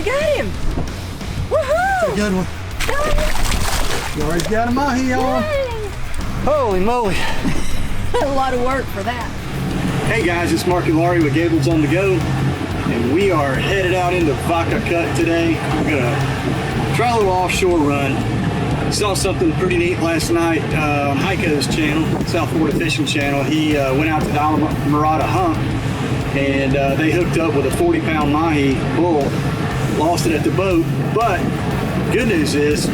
I got him. Woohoo! That's a good one. You already got a mahi on. Holy moly. A lot of work for that. Hey guys, it's Mark and Laurie with Gables on the Go, and we are headed out into Vaca Cut today. We're gonna try a little offshore run. Saw something pretty neat last night on Heiko's channel, South Florida Fishing Channel. He went out to the Islamorada Hump, and they hooked up with a 40-pound mahi bull. Lost it at the boat, but good news is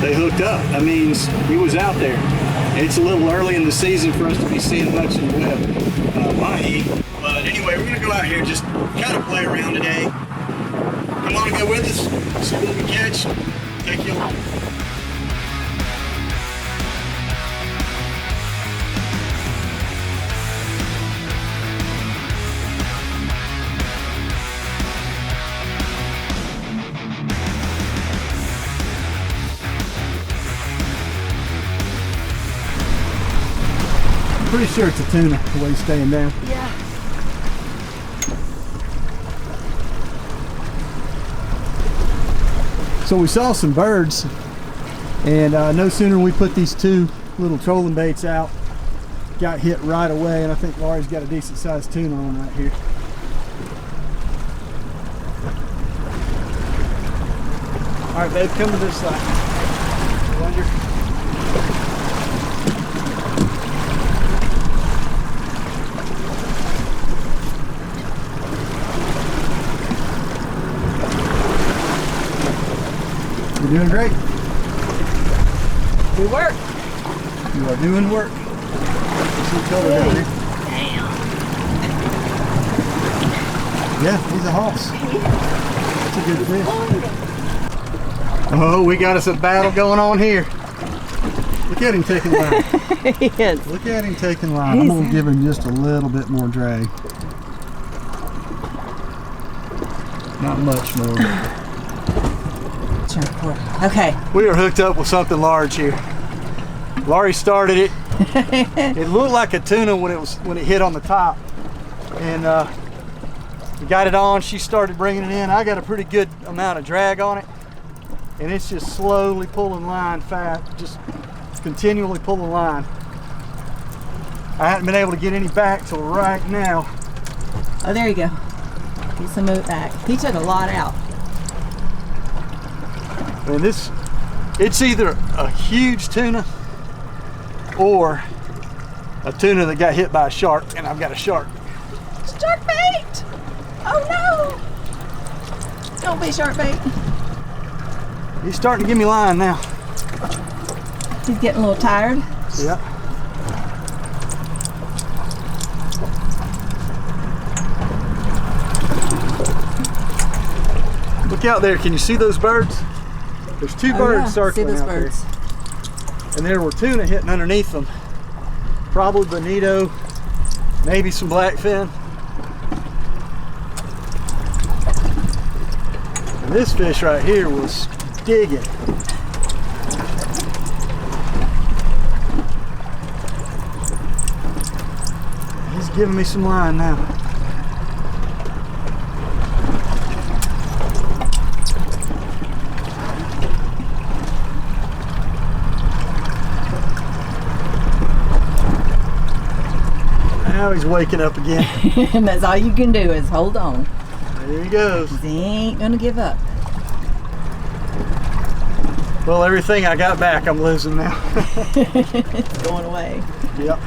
they hooked up. That means he was out there. It's a little early in the season for us to be seeing much in the way of mahi, but anyway, we're gonna go out here and just kind of play around today. Come on and go with us, see what we catch, take you along. Pretty sure it's a tuna, the way he's staying down. Yeah. So we saw some birds, and no sooner we put these two little trolling baits out, got hit right away, and I think Laurie's got a decent sized tuna on right here. All right, babe, come to this side. Plunger. You're doing great. We work. You are doing work. See color down here. Damn. Yeah, he's a hoss. That's a good fish. Oh, we got us a battle going on here. Look at him taking line. Yes. Look at him taking line. I'm going to give him just a little bit more drag. Not much more. Okay. We are hooked up with something large here. Laurie started it. It looked like a tuna when it hit on the top, and we got it on. She started bringing it in. I got a pretty good amount of drag on it, and it's just slowly pulling line fast, just continually pulling line. I haven't been able to get any back till right now. Oh, there you go. Get some of it back. He took a lot out. And it's either a huge tuna or a tuna that got hit by a shark, and I've got a shark. Shark bait! Oh no! Don't be shark bait. He's starting to give me line now. He's getting a little tired. Yeah. Look out there, can you see those birds? There's two birds circling out there. And there were tuna hitting underneath them. Probably bonito, maybe some blackfin. And this fish right here was digging. He's giving me some line now. Now he's waking up again. And that's all you can do is hold on. There he goes. He ain't gonna give up. Well, everything I got back, I'm losing now. It's going away. Yep.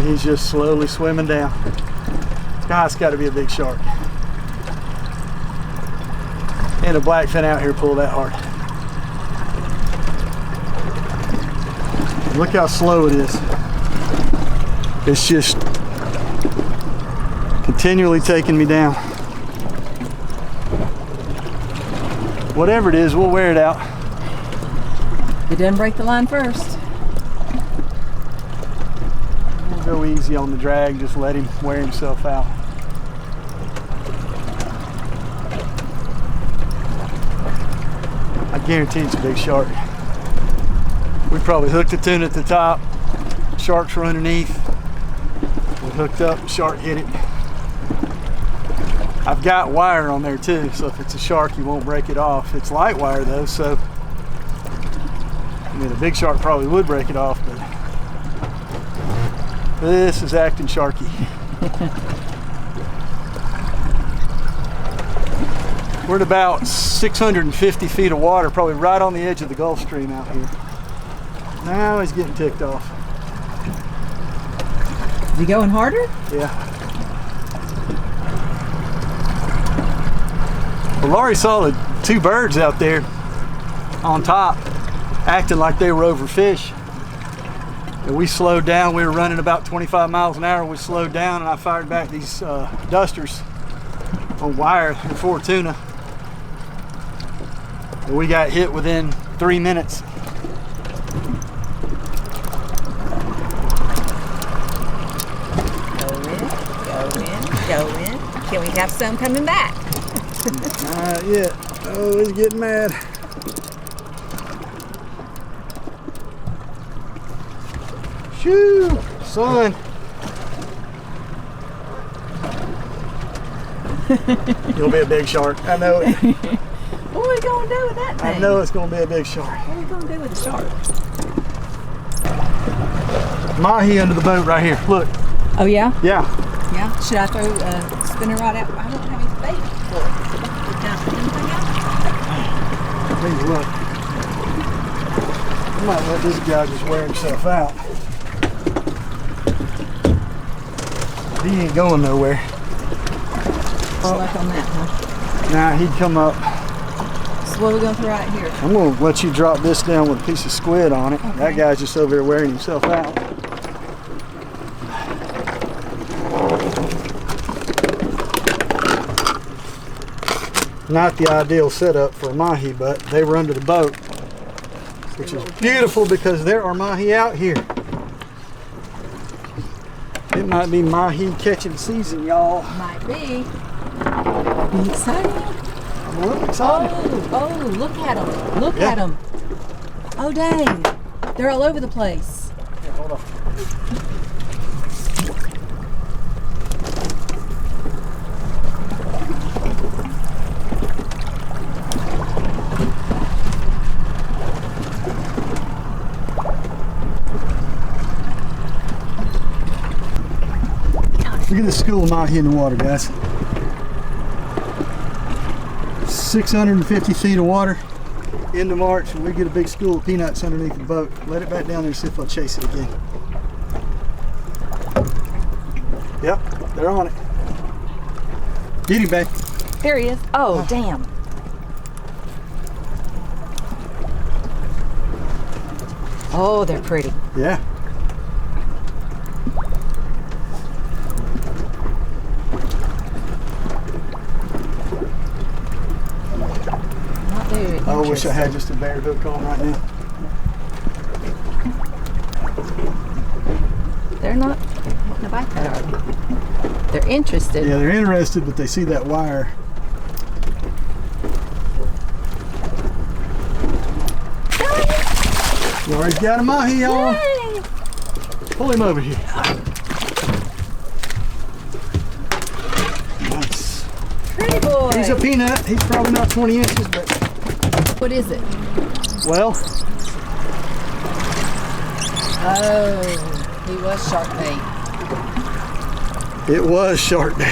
He's just slowly swimming down. Gosh, it's got to be a big shark. And a blackfin out here pulled that hard. Look how slow it is. It's just continually taking me down. Whatever it is, we'll wear it out. It didn't break the line first. We'll go easy on the drag, just let him wear himself out. I guarantee it's a big shark. We probably hooked a tuna at the top, sharks were underneath. We hooked up, shark hit it. I've got wire on there too, so if it's a shark, you won't break it off. It's light wire though, so I mean, a big shark probably would break it off, but this is acting sharky. We're at about 650 feet of water, probably right on the edge of the Gulf Stream out here. Now he's getting ticked off. Is he going harder? Yeah. Well, Laurie saw the two birds out there on top acting like they were over fish. And we slowed down. We were running about 25 miles an hour. We slowed down and I fired back these dusters on wire for tuna. And we got hit within 3 minutes. Go in. Can we have some coming back? Not yet. Oh, he's getting mad. Shoo, son. You'll be a big shark. I know it. What are we going to do with that thing? I know it's going to be a big shark. What are we going to do with the shark? Mahi under the boat right here. Look. Oh, yeah? Yeah. Yeah. Should I throw a spinner rod out? I don't have any bait for it. Can I put anything out? Please look. I might let this guy just wear himself out. He ain't going nowhere. Luck on that, huh? Nah, he'd come up. So what are we going to throw out here? I'm going to let you drop this down with a piece of squid on it. Okay. That guy's just over there wearing himself out. Not the ideal setup for a mahi, but they were under the boat, which is beautiful because there are mahi out here. It might be mahi catching season, y'all. Might be. Be exciting. I'm a little excited. Oh, look at them. Look at them. Oh, dang. They're all over the place. Here, hold on. Look at this school of mahi in the water, guys. 650 feet of water into March, and we get a big school of peanuts underneath the boat. Let it back down there and see if they'll chase it again. Yep, they're on it. Get him, babe. There he is. Oh, damn. Oh, they're pretty. Yeah. I wish I had just a bare hook on right now. They're not wanting to bite that, are they? They're interested. Yeah, they're interested, but they see that wire. You already got a mahi on. Yay! Pull him over here. Nice. Pretty boy. He's a peanut. He's probably not 20 inches, but What is it? well. Oh, he was shark bait. It was shark bait.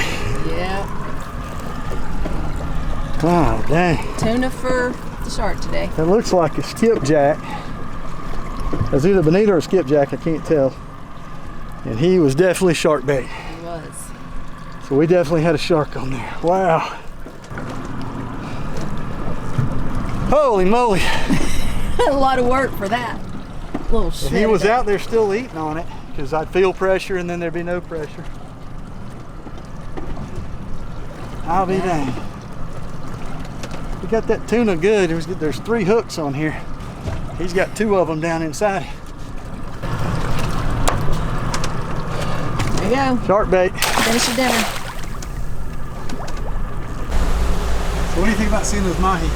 Yeah. Oh, dang. Tuna for the shark today. It looks like a skipjack. It's either bonito or skipjack, I can't tell. And he was definitely shark bait. He was. So we definitely had a shark on there. Wow. Holy moly. A lot of work for that little shit. And he was out there still eating on it because I'd feel pressure and then there'd be no pressure. I'll be dang. We got that tuna good. There's 3 hooks on here. He's got 2 of them down inside. There you go. Shark bait. Finish your dinner. So what do you think about seeing those mahi?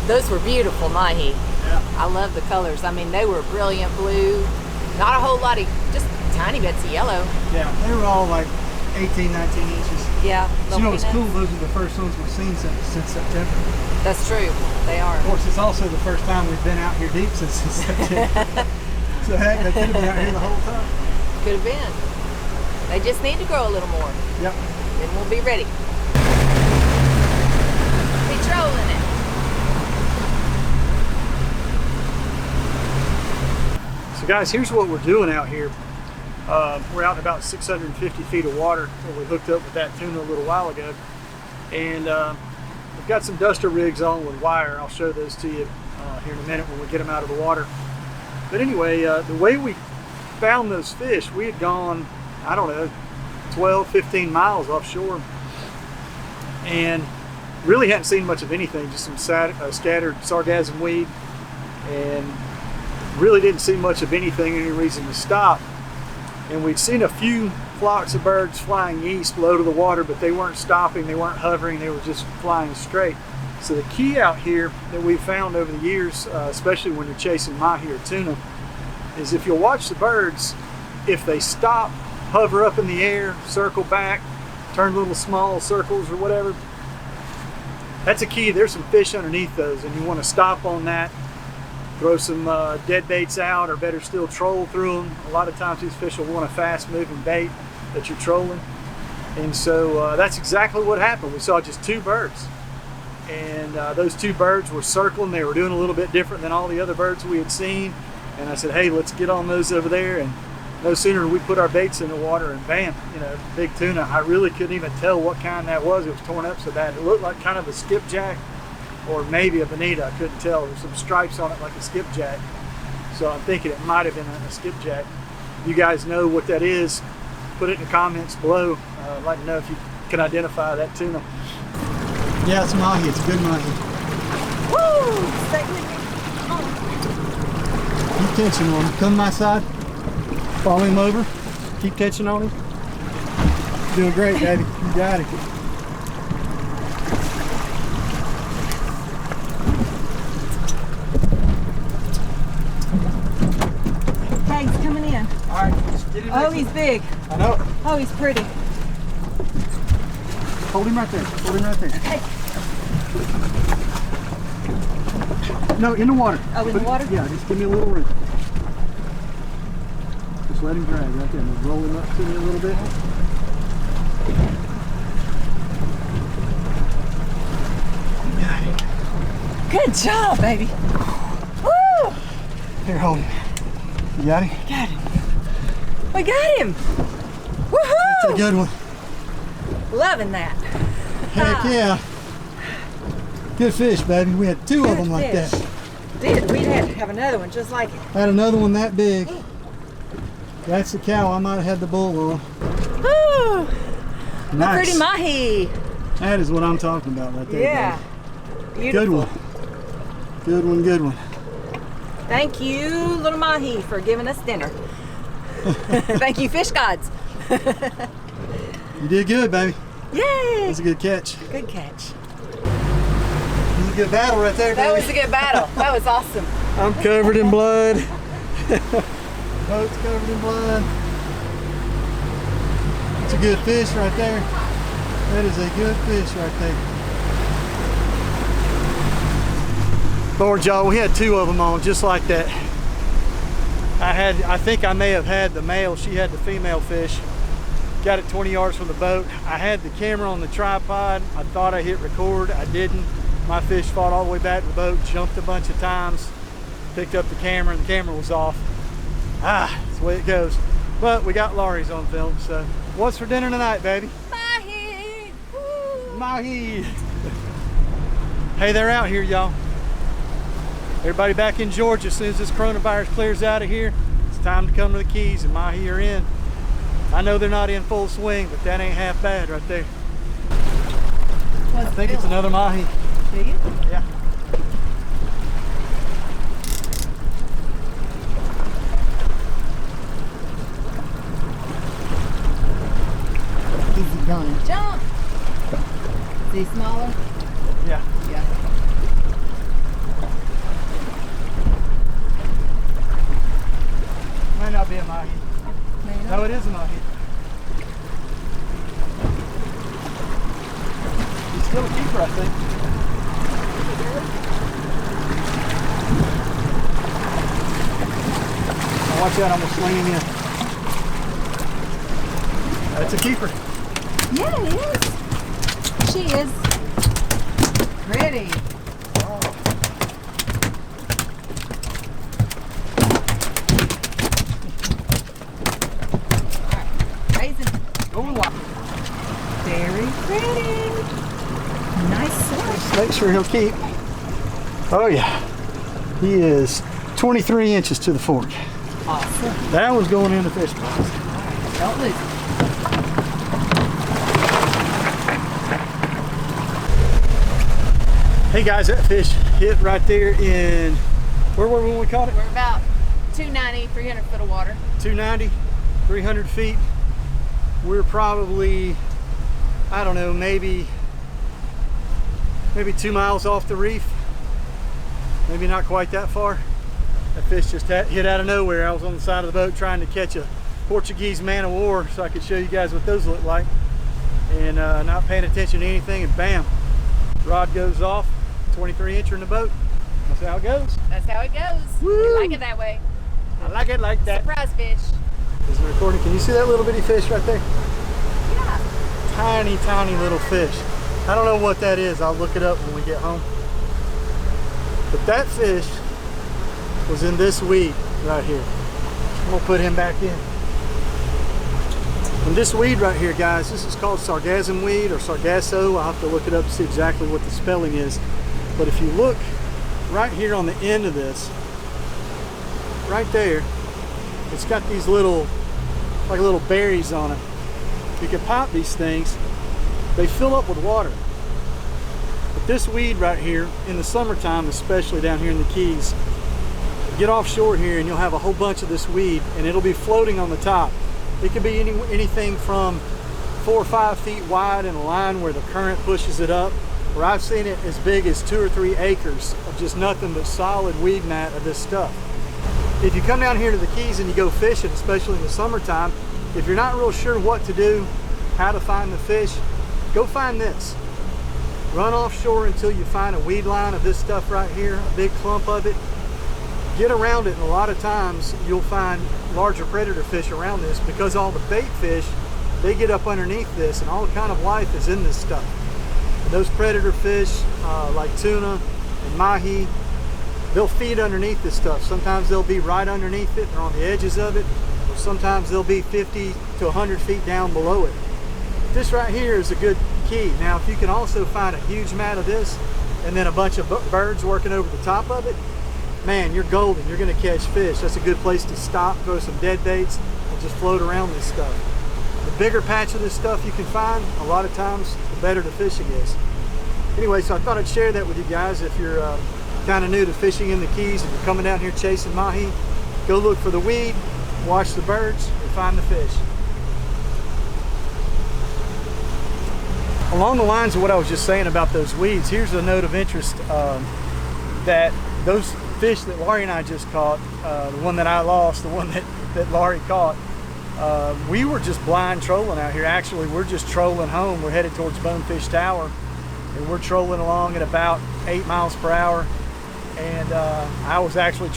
Those were beautiful mahi. Yeah. I love the colors. I mean, they were brilliant blue. Not a whole lot of, just tiny bits of yellow. Yeah, they were all like 18, 19 inches. Yeah. You know what's peanuts. cool? Those are the first ones we've seen since September. That's true. They are. Of course, it's also the first time we've been out here deep since September. So heck, they could have been out here the whole time. Could have been. They just need to grow a little more. Yep. Then we'll be ready. Be trolling it. So guys, here's what we're doing out here. We're out in about 650 feet of water where we hooked up with that tuna a little while ago. And we've got some duster rigs on with wire. I'll show those to you here in a minute when we get them out of the water. But anyway, the way we found those fish, we had gone, I don't know, 12, 15 miles offshore and really hadn't seen much of anything, just some scattered sargassum weed, and really didn't see much of anything, any reason to stop. And we'd seen a few flocks of birds flying east low to the water, but they weren't stopping, they weren't hovering, they were just flying straight. So the key out here that we've found over the years, especially when you're chasing mahi or tuna, is if you'll watch the birds, if they stop, hover up in the air, circle back, turn little small circles or whatever, that's a key. There's some fish underneath those, and you want to stop on that, throw some dead baits out, or better still troll through them. A lot of times these fish will want a fast moving bait that you're trolling, and so that's exactly what happened. We saw just two birds, and those two birds were circling. They were doing a little bit different than all the other birds we had seen, and I said, hey, let's get on those over there. And no sooner did we put our baits in the water, and bam, you know, big tuna. I really couldn't even tell what kind that was. It was torn up so bad. It looked like kind of a skipjack or maybe a bonita. I couldn't tell. There were some stripes on it like a skipjack. So I'm thinking it might have been a skipjack. If you guys know what that is, put it in the comments below. I'd like to know if you can identify that tuna. Yeah, it's mahi. It's a good mahi. Woo! Stay with me. Come on. Keep tension on him. Come my side. Follow him over. Keep catching on him. Doing great, baby. You got it. Hey, he's coming in. All right, just get him. Oh, he's big. I know. Oh, he's pretty. Hold him right there. Hold him right there. Hey. No, in the water. Oh, in the water? Yeah, just give me a little room. Just let him drag right there. We'll roll him up to me a little bit. Good job, baby. Woo! Here, hold him. You got him? Got him. We got him. Woohoo! That's a good one. Loving that. Heck yeah. Good fish, baby. We had two of them like fish. that. Did. We'd have to have another one just like it. Had another one that big. That's the cow. I might have had the bull on. Woo! Nice. Pretty mahi. That is what I'm talking about right there. Yeah. Baby. Beautiful. Good one. Good one, good one. Thank you, little mahi, for giving us dinner. Thank you, fish gods. You did good, baby. Yay! That's a good catch. Good catch. That was a good battle right there, That baby. was a good battle. That was awesome. I'm covered in blood. Boat's covered in blood. That's a good fish right there. That is a good fish right there. Lord, y'all, we had two of them on just like that. I think I may have had the male. She had the female fish. Got it 20 yards from the boat. I had the camera on the tripod. I thought I hit record. I didn't. My fish fought all the way back to the boat, jumped a bunch of times, picked up the camera, and the camera was off. That's the way it goes. But we got Laurie's on film, so what's for dinner tonight, baby? Mahi! Woo! Mahi! Hey, they're out here, y'all. Everybody back in Georgia, as soon as this coronavirus clears out of here, it's time to come to the Keys, and mahi are in. I know they're not in full swing, but that ain't half bad right there. I think it's another mahi. Do you? Yeah. He's gone. Jump! Is he smaller? Yeah. Yeah. Might not be a mahi. Maybe No, it is a Mahi. He's still a keeper, I think. Now watch out, I'm gonna sling him in. That's a keeper. Yeah, it is. She is. Pretty. Oh. Going wide. Very pretty. Nice fish. Make sure he'll keep. Oh yeah. He is 23 inches to the fork. Awesome. That one's going in the fish box. Don't lose it. Hey guys, that fish hit right there in, where were we when we caught it? We're about 290, 300 foot of water. 290, 300 feet. We're probably, I don't know, maybe 2 miles off the reef. Maybe not quite that far. That fish just hit out of nowhere. I was on the side of the boat trying to catch a Portuguese man of war so I could show you guys what those look like. And not paying attention to anything, and bam, rod goes off, 23 incher in the boat. That's how it goes. That's how it goes. Woo! We like it that way. I like it like that. Surprise fish. Is it recording? Can you see that little bitty fish right there? Yeah. Tiny, tiny little fish. I don't know what that is. I'll look it up when we get home. But that fish was in this weed right here. I'm gonna put him back in. And this weed right here, guys, this is called sargassum weed or sargasso. I'll have to look it up to see exactly what the spelling is. But if you look right here on the end of this, right there, it's got these little, like little berries on it. You can pop these things. They fill up with water. But this weed right here, in the summertime, especially down here in the Keys, get offshore here and you'll have a whole bunch of this weed and it'll be floating on the top. It could be anything from 4 or 5 feet wide in a line where the current pushes it up, where I've seen it as big as 2 or 3 acres of just nothing but solid weed mat of this stuff. If you come down here to the Keys and you go fishing, especially in the summertime, if you're not real sure what to do, how to find the fish, go find this. Run offshore until you find a weed line of this stuff right here, a big clump of it. Get around it, and a lot of times you'll find larger predator fish around this because all the bait fish, they get up underneath this and all kind of life is in this stuff. And those predator fish like tuna and mahi, they'll feed underneath this stuff. Sometimes they'll be right underneath it or on the edges of it, or sometimes they'll be 50 to 100 feet down below it. This right here is a good key. Now if you can also find a huge mat of this and then a bunch of birds working over the top of it, man, you're golden. You're going to catch fish. That's a good place to stop, throw some dead baits, and just float around this stuff. The bigger patch of this stuff you can find, a lot of times, the better the fishing is. Anyway, so I thought I'd share that with you guys. If you're kind of new to fishing in the Keys and you're coming down here chasing mahi, go look for the weed, watch the birds, and find the fish. Along the lines of what I was just saying about those weeds, here's a note of interest that those fish that Laurie and I just caught, the one that I lost, the one that Laurie caught, we were just blind trolling out here. Actually, we're just trolling home. We're headed towards Bonefish Tower, and we're trolling along at about 8 miles per hour. And I was actually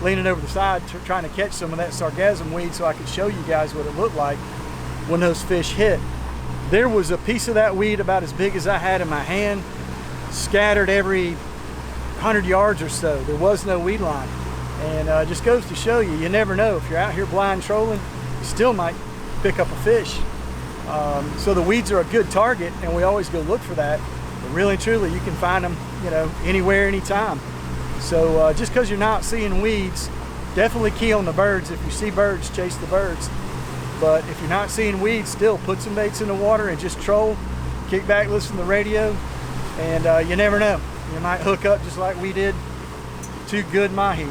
leaning over the side, trying to catch some of that sargassum weed so I could show you guys what it looked like when those fish hit. There was a piece of that weed about as big as I had in my hand, scattered every 100 yards or so. There was no weed line. And just goes to show you, you never know. If you're out here blind trolling, you still might pick up a fish. So the weeds are a good target, and we always go look for that. But really and truly, you can find them, you know, anywhere, anytime. So just because you're not seeing weeds, definitely key on the birds. If you see birds, chase the birds. But if you're not seeing weeds, still put some baits in the water and just troll, kick back, listen to the radio, and you never know. You might hook up just like we did 2 good mahi.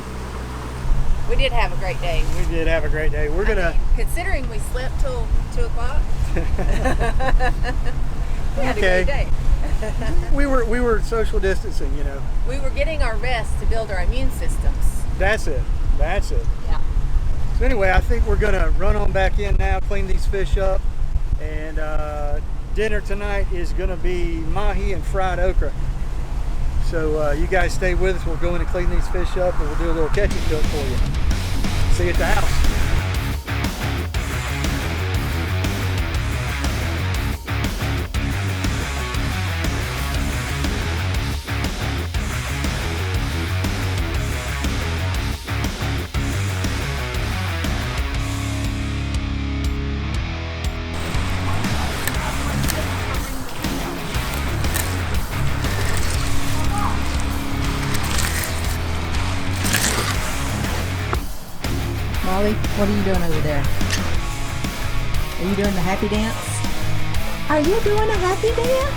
We did have a great day. We did have a great day. We're gonna, considering we slept till 2 o'clock. We had a great day. we were social distancing, you know. We were getting our rest to build our immune systems. That's it. That's it. Yeah. So anyway, I think we're gonna run on back in now, clean these fish up, and dinner tonight is gonna be mahi and fried okra. So you guys stay with us. We'll go in and clean these fish up, and we'll do a little catch and cook for you. See you at the house. Molly, what are you doing over there? Are you doing the happy dance? Are you doing a happy dance?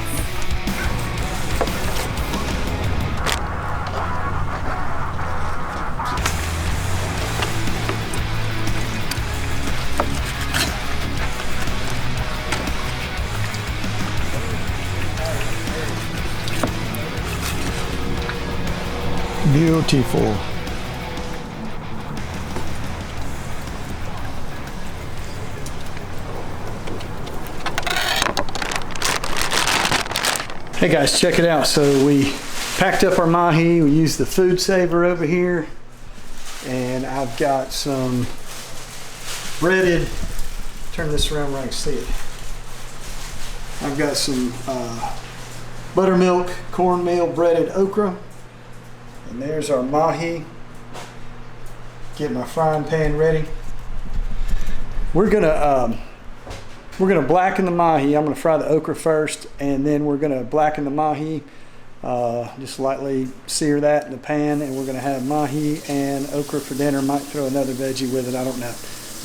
Beautiful. Hey guys, check it out. So we packed up our mahi. We used the food saver over here, and I've got some breaded, turn this around where I can see it. I've got some buttermilk cornmeal breaded okra, and there's our mahi. Get my frying pan ready. We're gonna blacken the mahi. I'm gonna fry the okra first, and then we're gonna blacken the mahi. Just lightly sear that in the pan, and we're gonna have mahi and okra for dinner. Might throw another veggie with it, I don't know.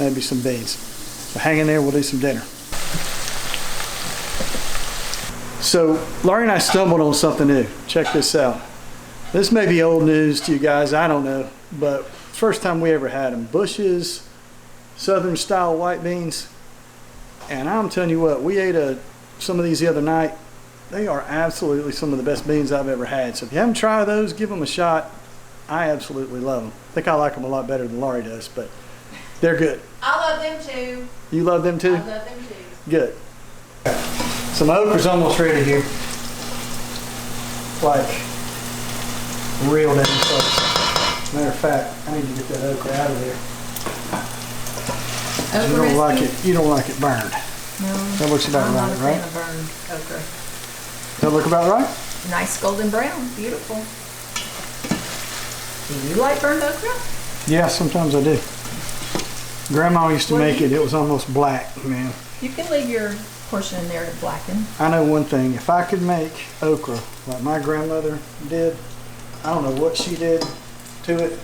Maybe some beans. So hang in there, we'll do some dinner. So Laurie and I stumbled on something new. Check this out. This may be old news to you guys, I don't know, but first time we ever had them. Bush's Southern style white beans. And I'm telling you what, we ate some of these the other night. They are absolutely some of the best beans I've ever had. So if you haven't tried those, give them a shot. I absolutely love them. I think I like them a lot better than Laurie does, but they're good. I love them too. You love them too? I love them too. Good. So my okra's almost ready here. Like real damn close. Matter of fact, I need to get that okra out of there. You don't like it. You don't like it burned. No. That looks about right, right? I'm not a fan of burned okra. Does that look about right? Nice golden brown, beautiful. Do you like burned okra? Yeah, sometimes I do. Grandma used to make it. It was almost black, man. You can leave your portion in there to blacken. I know one thing. If I could make okra like my grandmother did, I don't know what she did to it.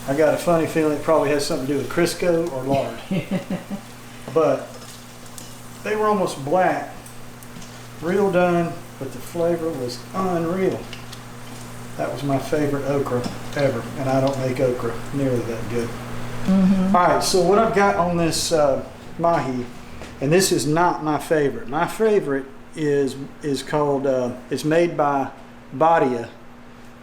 I got a funny feeling it probably has something to do with Crisco or lard. But they were almost black, real done, but the flavor was unreal. That was my favorite okra ever, and I don't make okra nearly that good. Mm-hmm. All right, so what I've got on this mahi, and this is not my favorite. My favorite is called, it's made by Badia,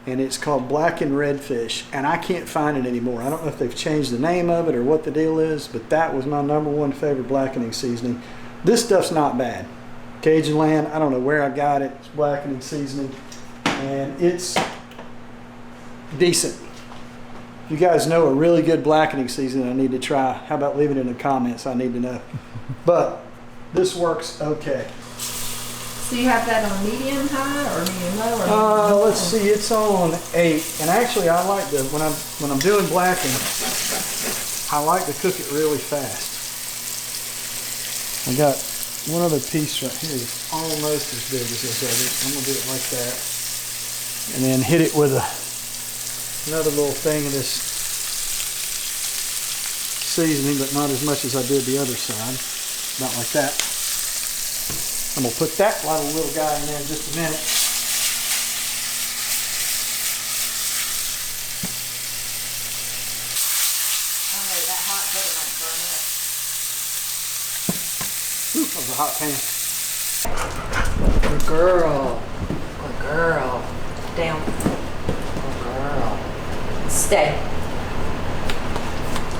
and it's called black and redfish, and I can't find it anymore. I don't know if they've changed the name of it or what the deal is, but that was my #1 favorite blackening seasoning. This stuff's not bad. Cajun Land, I don't know where I got it. It's blackening seasoning, and it's decent. If you guys know a really good blackening seasoning I need to try, how about leaving it in the comments? I need to know. But this works okay. So you have that on medium high or medium low? Or let's see, it's on 8. And actually, I like to when I'm doing blacking, I like to cook it really fast. I got one other piece right here that's almost as big as this other. I'm gonna do it like that, and then hit it with another little thing of this seasoning, but not as much as I did the other side. Not like that. I'm gonna put that little guy in there in just a minute. Oh, that hot butter might burn up. Ooh, that was a hot pan. Good girl. Good girl. Down. Good girl. Stay.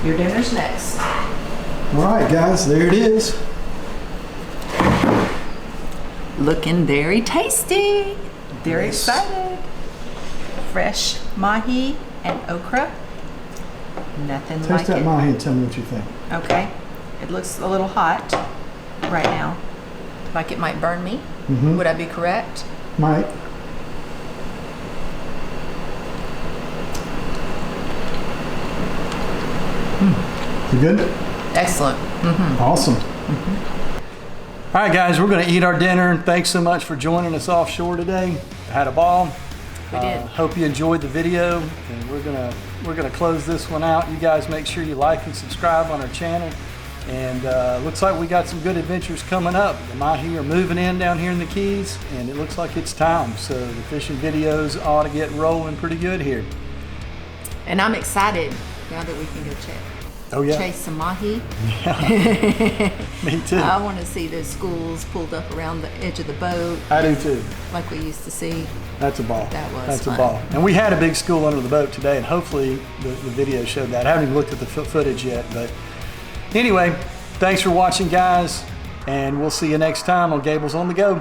Your dinner's next. All right, guys, there it is. Looking very tasty. Very Yes. excited. Fresh mahi and okra. Nothing Taste like that it. mahi and tell me what you think. Okay. It looks a little hot right now. Like it might burn me. Mm-hmm. Would I be correct? Might. You good? Excellent. Mm-hmm. Awesome. All right, guys, we're going to eat our dinner. Thanks so much for joining us offshore today. Had a ball. We did. Hope you enjoyed the video, and we're gonna close this one out. You guys make sure you like and subscribe on our channel. And looks like we got some good adventures coming up. The Mahi are moving in down here in the Keys, and it looks like it's time. So the fishing videos ought to get rolling pretty good here. And I'm excited now that we can go Oh yeah. chase some mahi. Me too. I want to see those schools pulled up around the edge of the boat I do too. like we used to see. That's a ball. That was That's fun. a ball. And we had a big school under the boat today, and hopefully the video showed that. I haven't even looked at the footage yet, but anyway, thanks for watching, guys, and we'll see you next time on Gables on the Go.